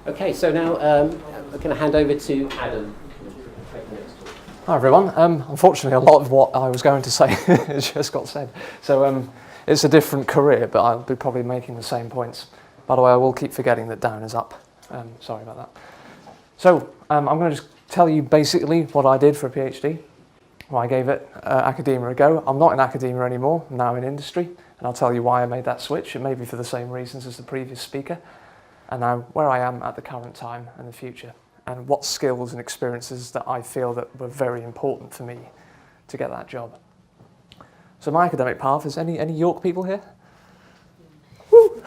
Okay, so now I'm going to hand over to Adam. Hi everyone. Unfortunately, a lot of what I was going to say just got said. So it's a different career, but I'll be probably making the same points. By the way, I will keep forgetting that down is up. Sorry about that. So I'm going to just tell you basically what I did for a PhD. Well, I gave it academia a go. I'm not in academia anymore. I'm now in industry, and I'll tell you why I made that switch. It may be for the same reasons as the previous speaker. And now where I am at the current time and the future, and what skills and experiences that I feel that were very important for me to get that job. So my academic path, is any York people here? Woo!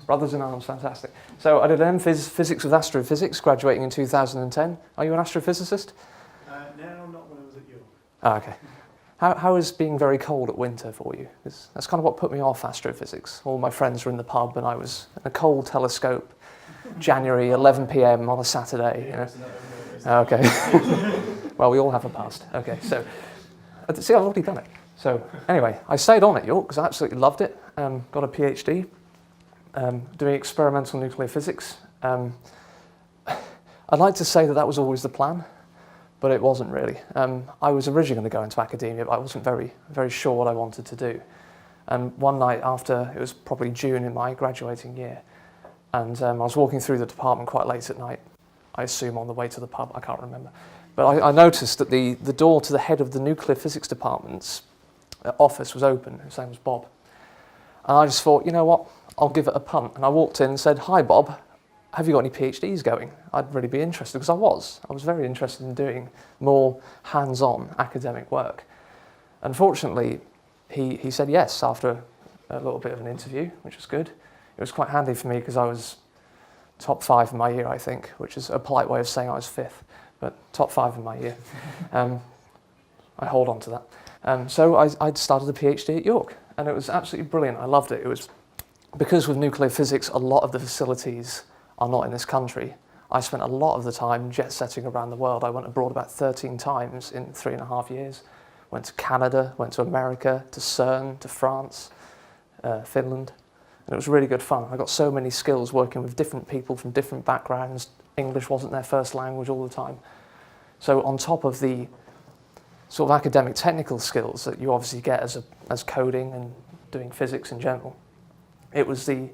Brothers in arms, fantastic. So I did an MPhil Physics with Astrophysics, graduating in 2010. Are you an astrophysicist? No, not when I was at York. Oh, okay. How is being very cold at winter for you? That's kind of what put me off astrophysics. All my friends were in the pub and I was in a cold telescope, January, 11 p.m. on a Saturday. You know? Okay. Well, we all have a past. Okay, so see, I've already done it. So anyway, I stayed on at York because I absolutely loved it. Got a PhD doing experimental nuclear physics. I'd like to say that was always the plan, but it wasn't really. I was originally going to go into academia, but I wasn't very sure what I wanted to do. And one night after, it was probably June in my graduating year, and I was walking through the department quite late at night, I assume on the way to the pub, I can't remember. But I noticed that the door to the head of the nuclear physics department's office was open. His name was Bob. And I just thought, you know what, I'll give it a punt. And I walked in and said, "Hi Bob, have you got any PhDs going?" I'd really be interested, because I was very interested in doing more hands-on academic work. Unfortunately, he said yes after a little bit of an interview, which was good. It was quite handy for me because I was top 5 in my year, I think, which is a polite way of saying I was 5th, but top 5 in my year. I hold on to that. So I'd started a PhD at York, and it was absolutely brilliant. I loved it. It was because with nuclear physics, a lot of the facilities are not in this country. I spent a lot of the time jet-setting around the world. I went abroad about 13 times in 3.5 years. Went to Canada, went to America, to CERN, to France, Finland. And it was really good fun. I got so many skills working with different people from different backgrounds. English wasn't their first language all the time. So on top of the sort of academic technical skills that you obviously get as coding and doing physics in general, it was the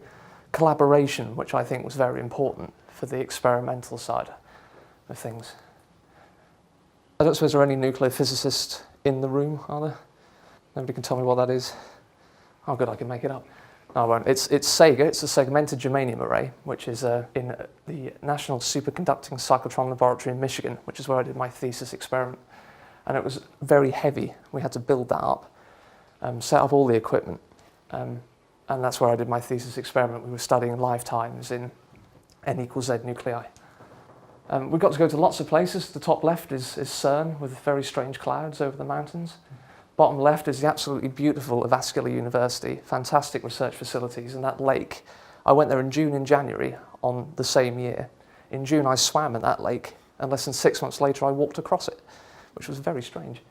collaboration which I think was very important for the experimental side of things. I don't suppose there are any nuclear physicists in the room, are there? Nobody can tell me what that is? Oh good, I can make it up. No, I won't. It's SEGA, it's a segmented germanium array, which is in the National Superconducting Cyclotron Laboratory in Michigan, which is where I did my thesis experiment. And it was very heavy. We had to build that up, set up all the equipment, and that's where I did my thesis experiment. We were studying lifetimes in N=Z nuclei. We got to go to lots of places. The top left is CERN with very strange clouds over the mountains. Bottom left is the absolutely beautiful Avascular University, fantastic research facilities, and that lake. I went there in June and January on the same year. In June I swam in that lake, and less than 6 months later I walked across it, which was very strange.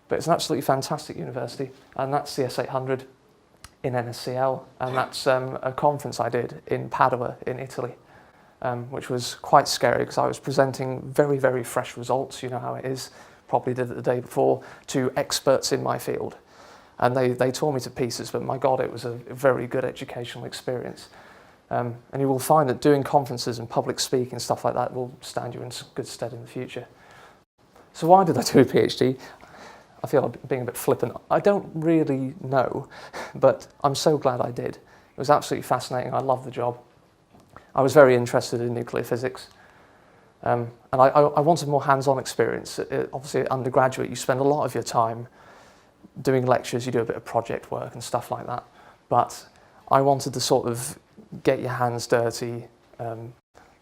But it's an absolutely fantastic university, and that's the S800 in NSCL, and that's a conference I did in Padua in Italy, which was quite scary because I was presenting very, very fresh results, you know how it is, probably did it the day before, to experts in my field. And they tore me to pieces, but my God, it was a very good educational experience. And you will find that doing conferences and public speaking and stuff like that will stand you in good stead in the future. So why did I do a PhD? I feel I'm being a bit flippant. I don't really know, but I'm so glad I did. It was absolutely fascinating. I loved the job. I was very interested in nuclear physics. And I wanted more hands-on experience. Obviously, at undergraduate, you spend a lot of your time doing lectures, you do a bit of project work and stuff like that. But I wanted to sort of get your hands dirty,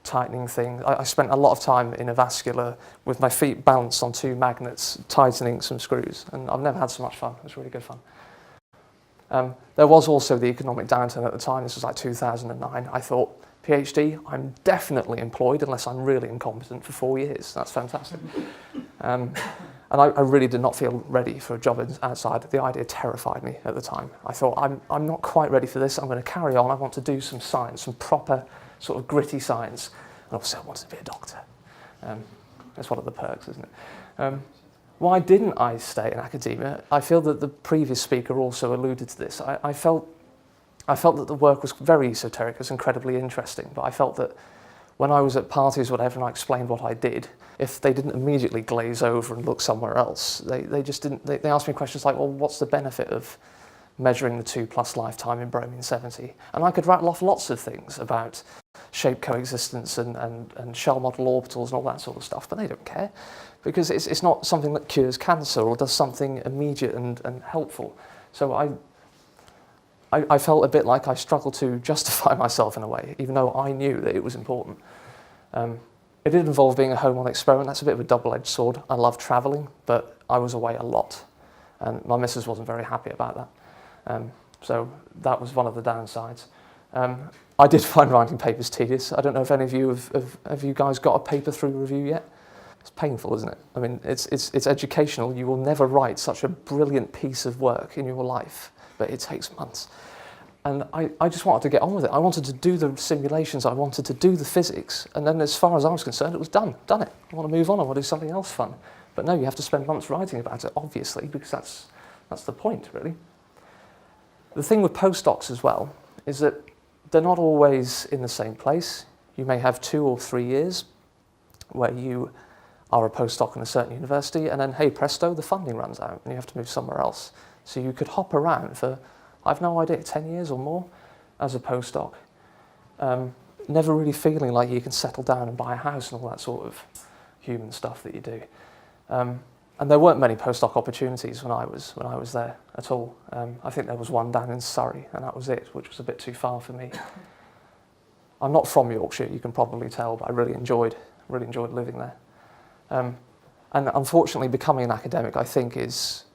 tightening things. I spent a lot of time in Avascular with my feet balanced on 2 magnets, tightening some screws, and I've never had so much fun. It was really good fun. There was also the economic downturn at the time. This was like 2009. I thought, PhD, I'm definitely employed unless I'm really incompetent for 4 years. That's fantastic. And I really did not feel ready for a job outside. The idea terrified me at the time. I thought, I'm not quite ready for this. I'm going to carry on. I want to do some science, some proper sort of gritty science. obviously I wanted to be a doctor. That's one of the perks, isn't it? Why didn't I stay in academia? I feel that the previous speaker also alluded to this. I felt that the work was very esoteric, it was incredibly interesting, but I felt that when I was at parties or whatever and I explained what I did, if they didn't immediately glaze over and look somewhere else, they just didn't, they asked me questions like, well, what's the benefit of measuring the 2+ lifetime in bromine-70? And I could rattle off lots of things about shape coexistence and shell model orbitals and all that sort of stuff, but they don't care, because it's not something that cures cancer or does something immediate and helpful. So I felt a bit like I struggled to justify myself in a way, even though I knew that it was important. It did involve being a home on experiment. That's a bit of a double-edged sword. I love travelling, but I was away a lot, and my missus wasn't very happy about that. So that was one of the downsides. I did find writing papers tedious. I don't know if any of you have you guys got a paper through review yet? It's painful, isn't it? I mean, it's educational. You will never write such a brilliant piece of work in your life, but it takes months. And I just wanted to get on with it. I wanted to do the simulations, I wanted to do the physics, and then as far as I was concerned, it was done it. I want to move on, I want to do something else fun. But no, you have to spend months writing about it, obviously, because that's the point, really. The thing with postdocs as well is that they're not always in the same place. You may have 2 or 3 years where you are a postdoc in a certain university, and then, hey, presto, the funding runs out, and you have to move somewhere else. So you could hop around for, I've no idea, 10 years or more as a postdoc, never really feeling like you can settle down and buy a house and all that sort of human stuff that you do. And there weren't many postdoc opportunities when I was there at all. I think there was one down in Surrey, and that was it, which was a bit too far for me. I'm not from Yorkshire, you can probably tell, but I really enjoyed living there. And unfortunately, becoming an academic, I think, is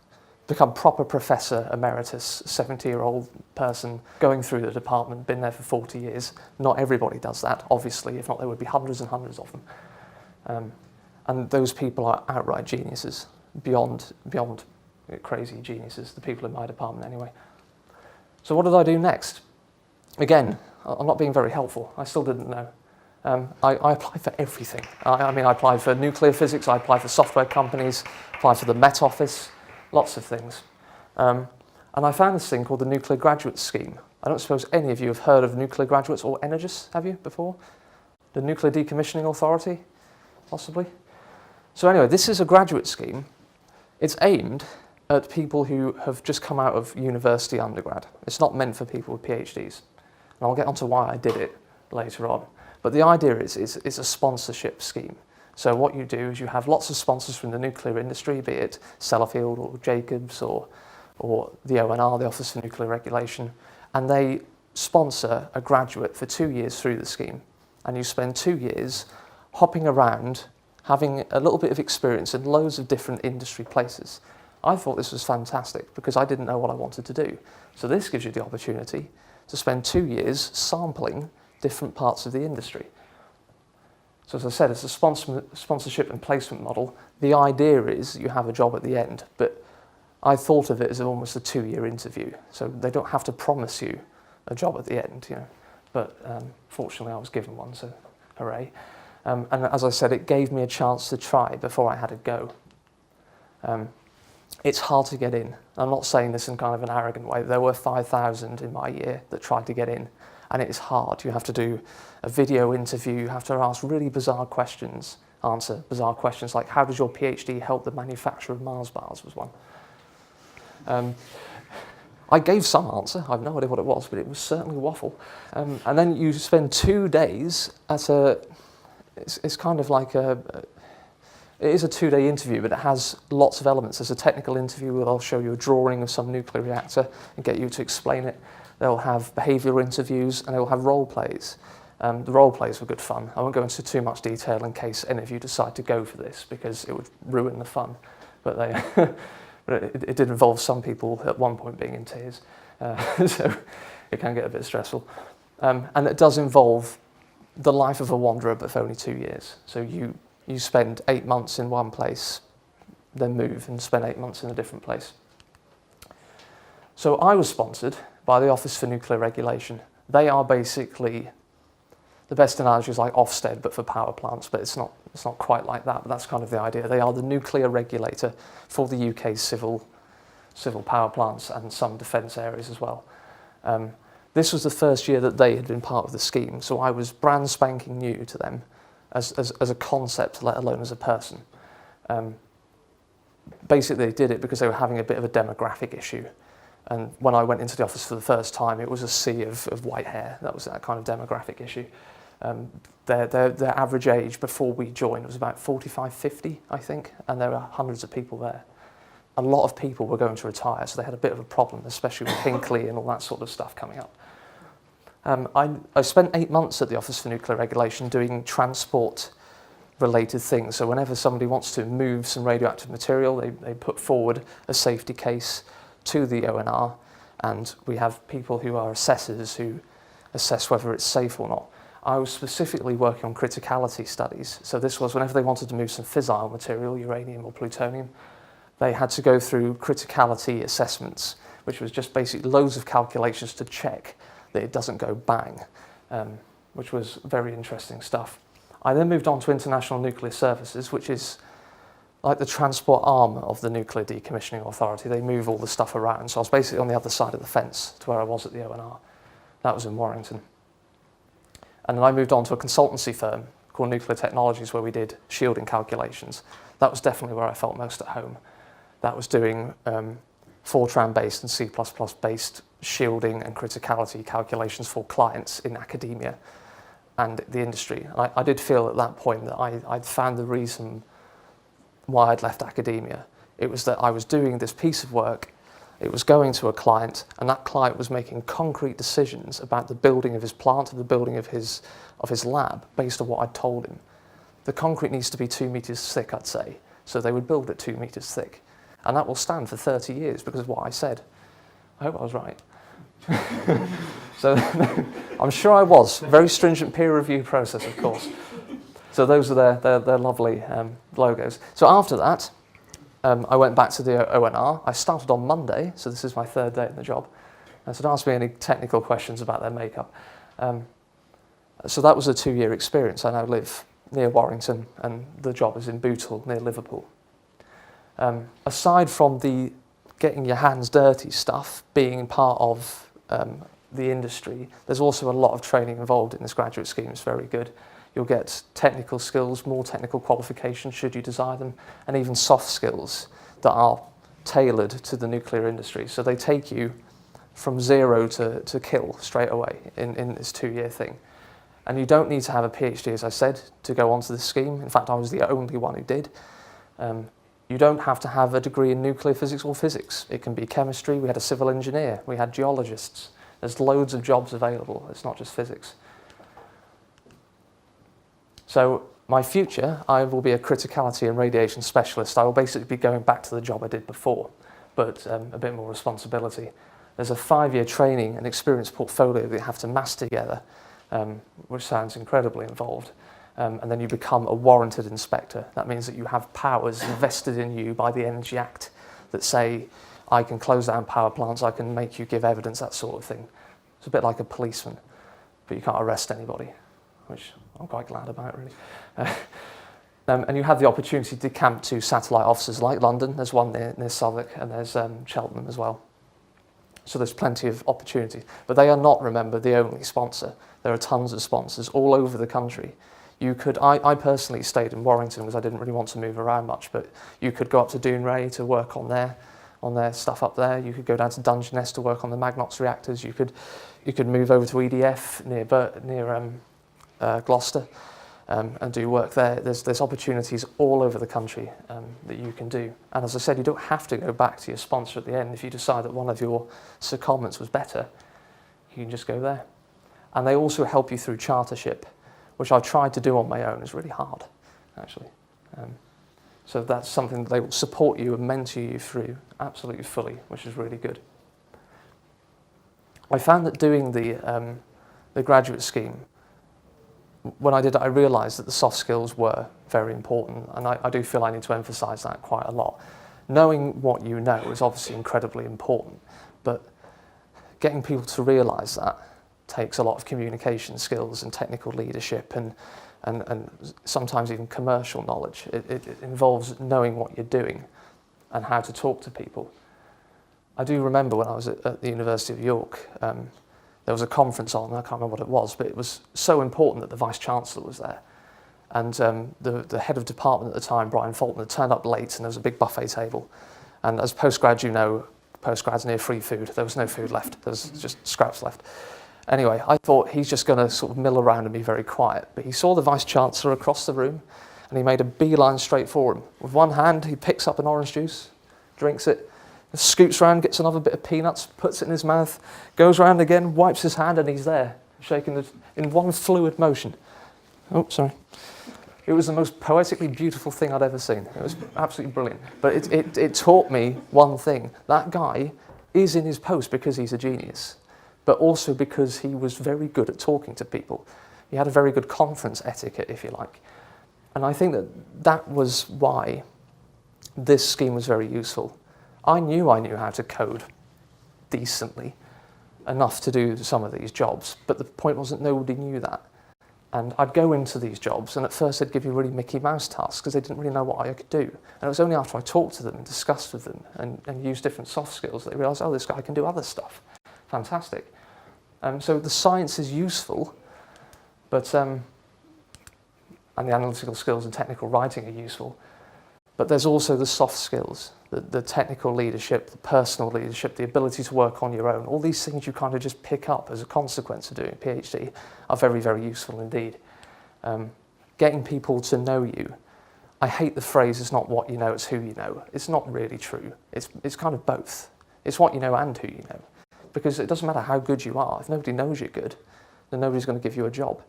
become proper professor emeritus, 70-year-old person going through the department, been there for 40 years. Not everybody does that, obviously. If not, there would be hundreds and hundreds of them. And those people are outright geniuses, beyond crazy geniuses, the people in my department anyway. So what did I do next? Again, I'm not being very helpful. I still didn't know. I applied for everything. I mean, I applied for nuclear physics, I applied for software companies, applied for the Met Office, lots of things. And I found this thing called the Nuclear Graduate Scheme. I don't suppose any of you have heard of nuclear graduates or Energists, have you, before? The Nuclear Decommissioning Authority, possibly? So anyway, this is a graduate scheme. It's aimed at people who have just come out of university undergrad. It's not meant for people with PhDs. And I'll get onto why I did it later on. But the idea is it's a sponsorship scheme. So what you do is you have lots of sponsors from the nuclear industry, be it Sellafield or Jacobs or the ONR, the Office for Nuclear Regulation, and they sponsor a graduate for 2 years through the scheme. And you spend 2 years hopping around, having a little bit of experience in loads of different industry places. I thought this was fantastic because I didn't know what I wanted to do. So this gives you the opportunity to spend 2 years sampling different parts of the industry. So as I said, it's a sponsorship and placement model. The idea is you have a job at the end, but I thought of it as almost a 2-year interview. So they don't have to promise you a job at the end, you know. But fortunately I was given one, so hooray. And as I said, it gave me a chance to try before I had to go. It's hard to get in. I'm not saying this in kind of an arrogant way. There were 5,000 in my year that tried to get in, and it is hard. You have to do a video interview, you have to ask really bizarre questions, answer bizarre questions like, how does your PhD help the manufacture of Mars bars, was one. I gave some answer, I have no idea what it was, but it was certainly waffle. And then you spend 2 days at it's kind of like it is a 2-day interview, but it has lots of elements. There's a technical interview where they'll show you a drawing of some nuclear reactor and get you to explain it. They'll have behavioural interviews and they'll have role plays. The role plays were good fun. I won't go into too much detail in case any of you decide to go for this because it would ruin the fun. But it did involve some people at one point being in tears. So it can get a bit stressful. And it does involve the life of a wanderer, but for only 2 years. So you spend 8 months in one place, then move and spend 8 months in a different place. So I was sponsored by the Office for Nuclear Regulation. They are basically The best analogy is like Ofsted, but for power plants, but it's not quite like that, but that's kind of the idea. They are the nuclear regulator for the UK's civil power plants and some defence areas as well. This was the first year that they had been part of the scheme, so I was brand spanking new to them as a concept, let alone as a person. Basically, they did it because they were having a bit of a demographic issue. And when I went into the office for the first time, it was a sea of white hair. That was that kind of demographic issue. Their average age before we joined was about 45, 50, I think, and there were hundreds of people there. A lot of people were going to retire, so they had a bit of a problem, especially with Hinkley and all that sort of stuff coming up. I spent 8 months at the Office for Nuclear Regulation doing transport-related things. So whenever somebody wants to move some radioactive material, they put forward a safety case to the ONR, and we have people who are assessors who assess whether it's safe or not. I was specifically working on criticality studies. So this was whenever they wanted to move some fissile material, uranium or plutonium, they had to go through criticality assessments, which was just basically loads of calculations to check that it doesn't go bang, which was very interesting stuff. I then moved on to International Nuclear Services, which is like the transport arm of the Nuclear Decommissioning Authority. They move all the stuff around. So I was basically on the other side of the fence to where I was at the ONR. That was in Warrington. And then I moved on to a consultancy firm called Nuclear Technologies, where we did shielding calculations. That was definitely where I felt most at home. That was doing Fortran-based and C++-based shielding and criticality calculations for clients in academia and the industry. And I did feel at that point that I'd found the reason why I'd left academia. It was that I was doing this piece of work, it was going to a client, and that client was making concrete decisions about the building of his plant and the building of his lab based on what I'd told him. The concrete needs to be 2 meters thick, I'd say, so they would build it 2 meters thick. And that will stand for 30 years because of what I said. I hope I was right. So I'm sure I was. Very stringent peer review process, of course. So those are their lovely logos. So after that, I went back to the ONR. I started on Monday, so this is my 3rd day in the job. And so don't ask me any technical questions about their makeup. So that was a 2-year experience. I now live near Warrington, and the job is in Bootle, near Liverpool. Aside from the getting your hands dirty stuff, being part of the industry, there's also a lot of training involved in this graduate scheme. It's very good. You'll get technical skills, more technical qualifications should you desire them, and even soft skills that are tailored to the nuclear industry. So they take you from 0 to kill straight away in this 2-year thing. And you don't need to have a PhD, as I said, to go onto this scheme. In fact, I was the only one who did. You don't have to have a degree in nuclear physics or physics. It can be chemistry. We had a civil engineer. We had geologists. There's loads of jobs available. It's not just physics. So my future, I will be a criticality and radiation specialist. I will basically be going back to the job I did before, but a bit more responsibility. There's a 5-year training and experience portfolio that you have to mass together, which sounds incredibly involved. And then you become a warranted inspector. That means that you have powers invested in you by the Energy Act that say, I can close down power plants, I can make you give evidence, that sort of thing. It's a bit like a policeman, but you can't arrest anybody, which I'm quite glad about, really. And you have the opportunity to camp to satellite offices like London. There's one near Southwark, and there's Cheltenham as well. So there's plenty of opportunities. But they are not, remember, the only sponsor. There are tons of sponsors all over the country. I personally stayed in Warrington because I didn't really want to move around much, but you could go up to Dounreay to work on their stuff up there. You could go down to Dungeness to work on the Magnox reactors. You could move over to EDF near Gloucester and do work there. There's opportunities all over the country that you can do. And as I said, you don't have to go back to your sponsor at the end. If you decide that one of your secondments was better, you can just go there. And they also help you through chartership, which I tried to do on my own. It's really hard, actually. So that's something that they will support you and mentor you through absolutely fully, which is really good. I found that doing the graduate scheme, when I did it, I realised that the soft skills were very important, and I do feel I need to emphasise that quite a lot. Knowing what you know is obviously incredibly important, but getting people to realise that takes a lot of communication skills and technical leadership and sometimes even commercial knowledge. It involves knowing what you're doing and how to talk to people. I do remember when I was at the University of York, there was a conference on, I can't remember what it was, but it was so important that the Vice-Chancellor was there. And the head of department at the time, Brian Fulton, had turned up late and there was a big buffet table. And as postgrads, you know, postgrads near free food. There was no food left. There was just scraps left. Anyway, I thought he's just going to sort of mill around and be very quiet. But he saw the Vice-Chancellor across the room and he made a beeline straight for him. With one hand, he picks up an orange juice, drinks it, scoots around, gets another bit of peanuts, puts it in his mouth, goes around again, wipes his hand, and he's there, shaking in one fluid motion. Oh, sorry. It was the most poetically beautiful thing I'd ever seen. It was absolutely brilliant. But it taught me one thing. That guy is in his post because he's a genius, but also because he was very good at talking to people. He had a very good conference etiquette, if you like. And I think that was why this scheme was very useful. I knew how to code decently, enough to do some of these jobs, but the point wasn't nobody knew that. And I'd go into these jobs, and at first they'd give you really Mickey Mouse tasks because they didn't really know what I could do. And it was only after I talked to them and discussed with them and used different soft skills that they realised, oh, this guy can do other stuff. Fantastic. So the science is useful, but and the analytical skills and technical writing are useful. But there's also the soft skills, the technical leadership, the personal leadership, the ability to work on your own. All these things you kind of just pick up as a consequence of doing a PhD are very, very useful indeed. Getting people to know you. I hate the phrase, it's not what you know, it's who you know. It's not really true. It's kind of both. It's what you know and who you know. Because it doesn't matter how good you are. If nobody knows you're good, then nobody's going to give you a job.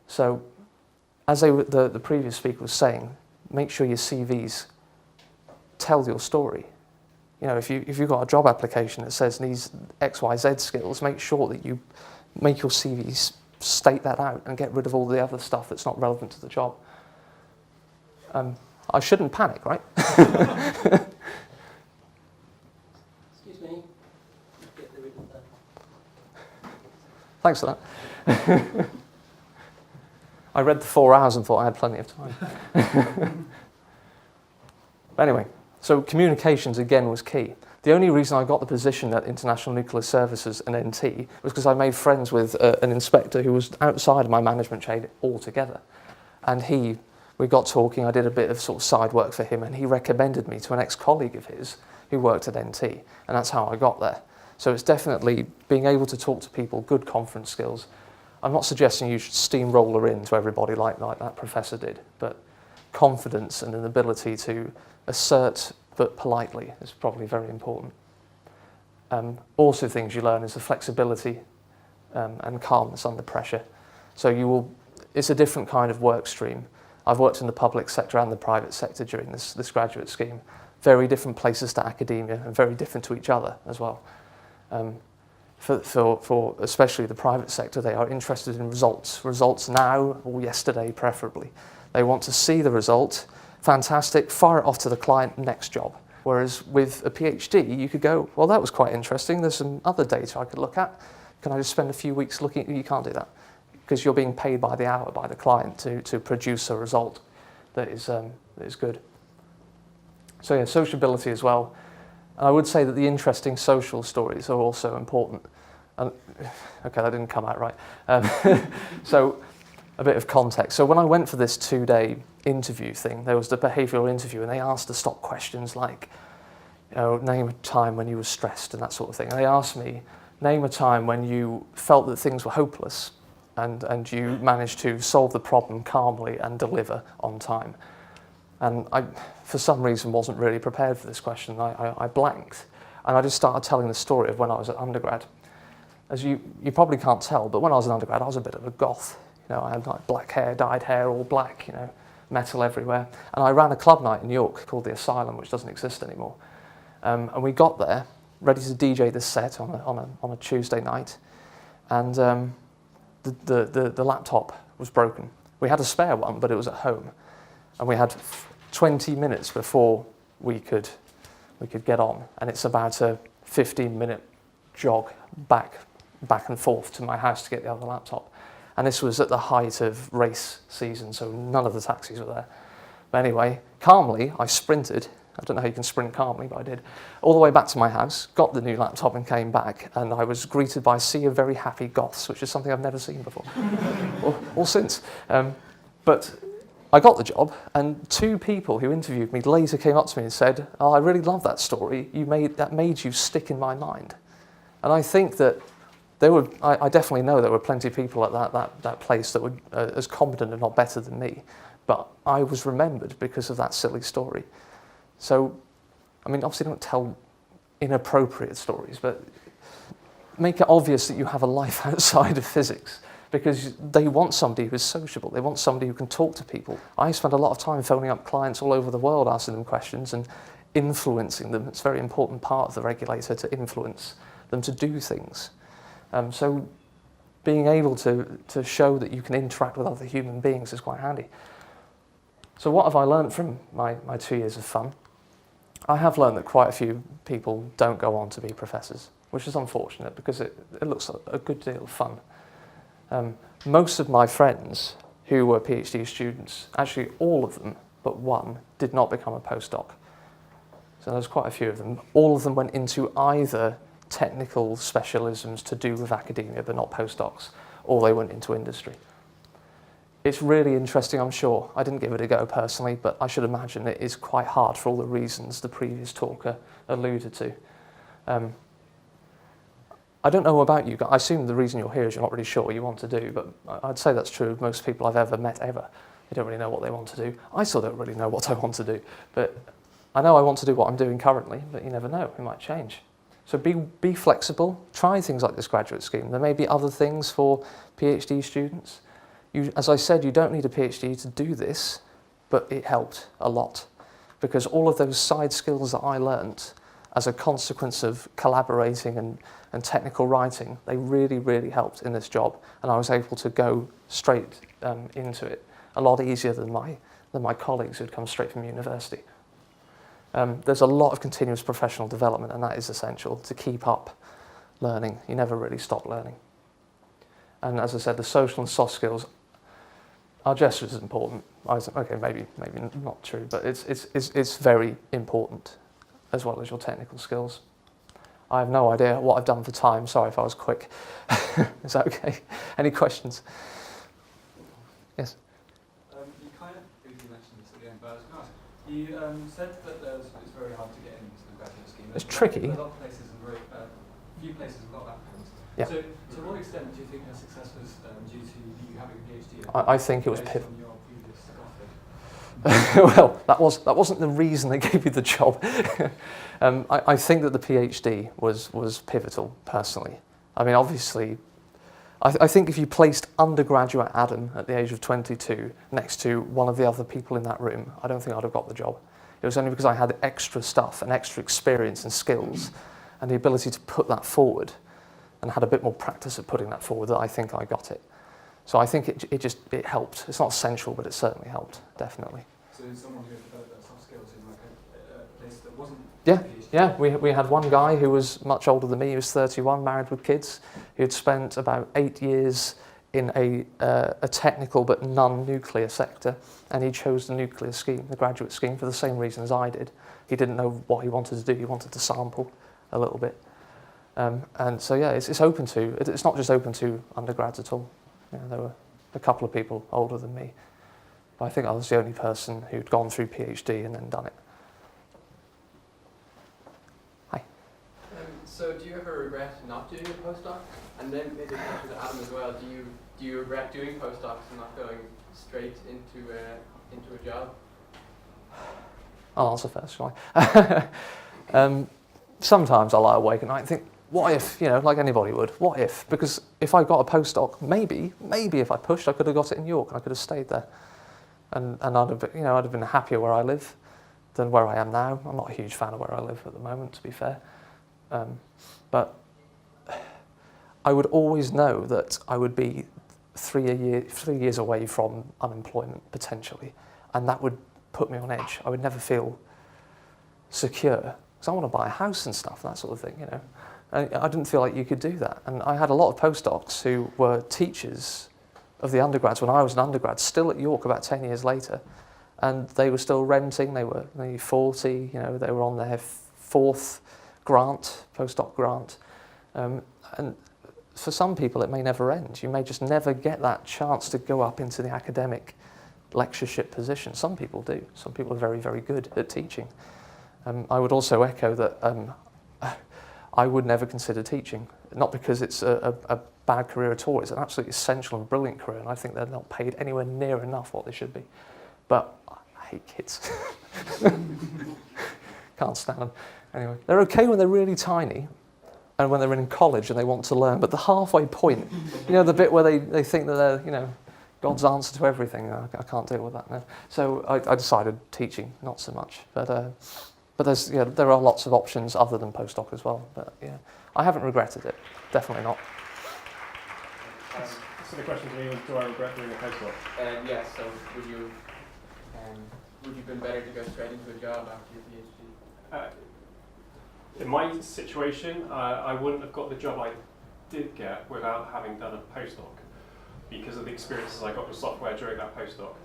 So, as the previous speaker was saying, make sure your CVs tell your story. You know, if you've got a job application that says needs X, Y, Z skills, make sure that you make your CVs state that out and get rid of all the other stuff that's not relevant to the job. I shouldn't panic, right? Excuse me. Get rid of that. Thanks for that. I read the 4 hours and thought I had plenty of time. Anyway, so communications again was key. The only reason I got the position at International Nuclear Services and NT was because I made friends with an inspector who was outside of my management chain altogether. And we got talking, I did a bit of sort of side work for him, and he recommended me to an ex-colleague of his who worked at NT, and that's how I got there. So it's definitely being able to talk to people, good conference skills. I'm not suggesting you should steamroller into everybody like that professor did, but confidence and an ability to assert but politely is probably very important. Also things you learn is the flexibility and calmness under pressure. So it's a different kind of work stream. I've worked in the public sector and the private sector during this graduate scheme. Very different places to academia and very different to each other as well. For especially the private sector, they are interested in results now or yesterday preferably. They want to see the result, fantastic, fire it off to the client, next job. Whereas with a PhD, you could go, well, that was quite interesting, there's some other data I could look at. Can I just spend a few weeks looking? You can't do that because you're being paid by the hour by the client to produce a result that is good. So yeah, sociability as well. And I would say that the interesting social stories are also important. And, okay, that didn't come out right. So a bit of context. So when I went for this 2-day interview thing, there was the behavioural interview, and they asked the stock questions like, you know, name a time when you were stressed and that sort of thing. And they asked me, name a time when you felt that things were hopeless and you managed to solve the problem calmly and deliver on time. And I, for some reason, wasn't really prepared for this question. I blanked, and I just started telling the story of when I was at undergrad. As you probably can't tell, but when I was an undergrad, I was a bit of a goth. You know, I had like black hair, dyed hair, all black, you know, metal everywhere. And I ran a club night in York called the Asylum, which doesn't exist anymore. And we got there, ready to DJ this set on a Tuesday night, and the laptop was broken. We had a spare one, but it was at home, and we had 20 minutes before we could get on, and it's about a 15-minute jog back back and forth to my house to get the other laptop. And this was at the height of race season, so none of the taxis were there. But anyway, calmly, I sprinted. I don't know how you can sprint calmly, but I did. All the way back to my house, got the new laptop and came back, and I was greeted by a sea of very happy goths, which is something I've never seen before, or since. But I got the job, and 2 people who interviewed me later came up to me and said, "Oh, I really love that story. That made you stick in my mind." And I think that I definitely know there were plenty of people at that place that were as competent, if not better than me. But I was remembered because of that silly story. So, I mean, obviously don't tell inappropriate stories, but make it obvious that you have a life outside of physics, because they want somebody who's sociable. They want somebody who can talk to people. I spend a lot of time phoning up clients all over the world, asking them questions and influencing them. It's a very important part of the regulator to influence them to do things. So being able to show that you can interact with other human beings is quite handy. So what have I learned from my 2 years of fun? I have learned that quite a few people don't go on to be professors, which is unfortunate because it looks like a good deal of fun. Most of my friends who were PhD students, actually all of them but one, did not become a postdoc. So there's quite a few of them. All of them went into either technical specialisms to do with academia but not postdocs, or they went into industry. It's really interesting, I'm sure. I didn't give it a go personally, but I should imagine it is quite hard for all the reasons the previous talker alluded to. I don't know about you guys. I assume the reason you're here is you're not really sure what you want to do, but I'd say that's true of most people I've ever met ever. They don't really know what they want to do. I still don't really know what I want to do, but I know I want to do what I'm doing currently, but you never know, it might change. So be flexible, try things like this graduate scheme. There may be other things for PhD students. As I said, you don't need a PhD to do this, but it helped a lot because all of those side skills that I learnt as a consequence of collaborating and technical writing, they really, really helped in this job. And I was able to go straight into it a lot easier than my colleagues who'd come straight from university. There's a lot of continuous professional development, and that is essential to keep up learning. You never really stop learning. And as I said, the social and soft skills are just as important. Okay, maybe not true, but it's very important as well as your technical skills. I have no idea what I've done for time. Sorry if I was quick. Is that okay? Any questions? Yes? You kind of briefly mentioned this again, but I was going to ask, you said that it's very hard to get into the graduate scheme. It's tricky. A lot of places and few places have got applicants. Yeah. So to what extent do you think their success was due to you having a PhD? I think it was based on your previous Oxford? Well, that wasn't the reason they gave you the job. I think that the PhD was pivotal, personally. I mean, obviously, I think if you placed undergraduate Adam at the age of 22 next to one of the other people in that room, I don't think I'd have got the job. It was only because I had extra stuff and extra experience and skills and the ability to put that forward and had a bit more practice at putting that forward that I think I got it. So I think it helped. It's not essential, but it certainly helped, definitely. So someone who had developed their soft skills in like a place that wasn't Yeah, we had one guy who was much older than me. He was 31, married with kids. He had spent about 8 years in a technical but non-nuclear sector, and he chose the nuclear scheme, the graduate scheme, for the same reason as I did. He didn't know what he wanted to do. He wanted to sample a little bit. And so, yeah, it's open to, it's not just open to undergrads at all. You know, there were a couple of people older than me, but I think I was the only person who'd gone through PhD and then done it. Hi. So do you ever regret not doing a postdoc? And then maybe a question to Adam as well, do you regret doing postdocs and not going straight into a job? I'll answer first, shall I? Sometimes I lie awake at night and think, what if, you know, like anybody would, what if? Because if I got a postdoc, maybe if I pushed, I could have got it in York and I could have stayed there. And I'd have been, you know, I'd have been happier where I live than where I am now. I'm not a huge fan of where I live at the moment, to be fair. But I would always know that I would be 3 years away from unemployment, potentially. And that would put me on edge. I would never feel secure. Because I want to buy a house and stuff, that sort of thing, you know. And I didn't feel like you could do that. And I had a lot of postdocs who were teachers of the undergrads when I was an undergrad, still at York about 10 years later. And they were still renting, they were maybe 40, you know, they were on their fourth grant, postdoc grant. And for some people it may never end. You may just never get that chance to go up into the academic lectureship position. Some people do. Some people are very, very good at teaching. I would also echo that I would never consider teaching, not because it's a bad career at all. It's an absolutely essential and brilliant career, and I think they're not paid anywhere near enough what they should be. But I hate kids. Can't stand them. Anyway, they're okay when they're really tiny and when they're in college and they want to learn, but the halfway point, you know, the bit where they think that they're, you know, God's answer to everything, I can't deal with that now. So I decided teaching, not so much. But there's, you know, there are lots of options other than postdoc as well. But yeah, I haven't regretted it, definitely not. So the question to me was, do I regret doing a postdoc? Yes, so would you have been better to go straight into a job after your PhD? In my situation, I wouldn't have got the job I did get without having done a postdoc, because of the experiences I got with software during that postdoc.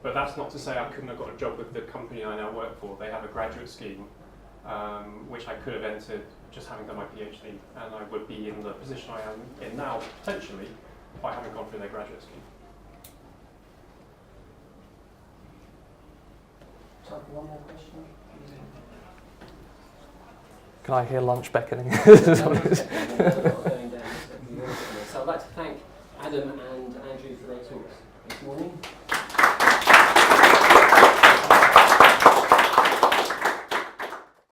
But that's not to say I couldn't have got a job with the company I now work for. They have a graduate scheme, which I could have entered just having done my PhD, and I would be in the position I am in now, potentially, by having gone through their graduate scheme. Time for one more question? Can I hear lunch beckoning? So I'd like to thank Adam and Andrew for their talks this morning.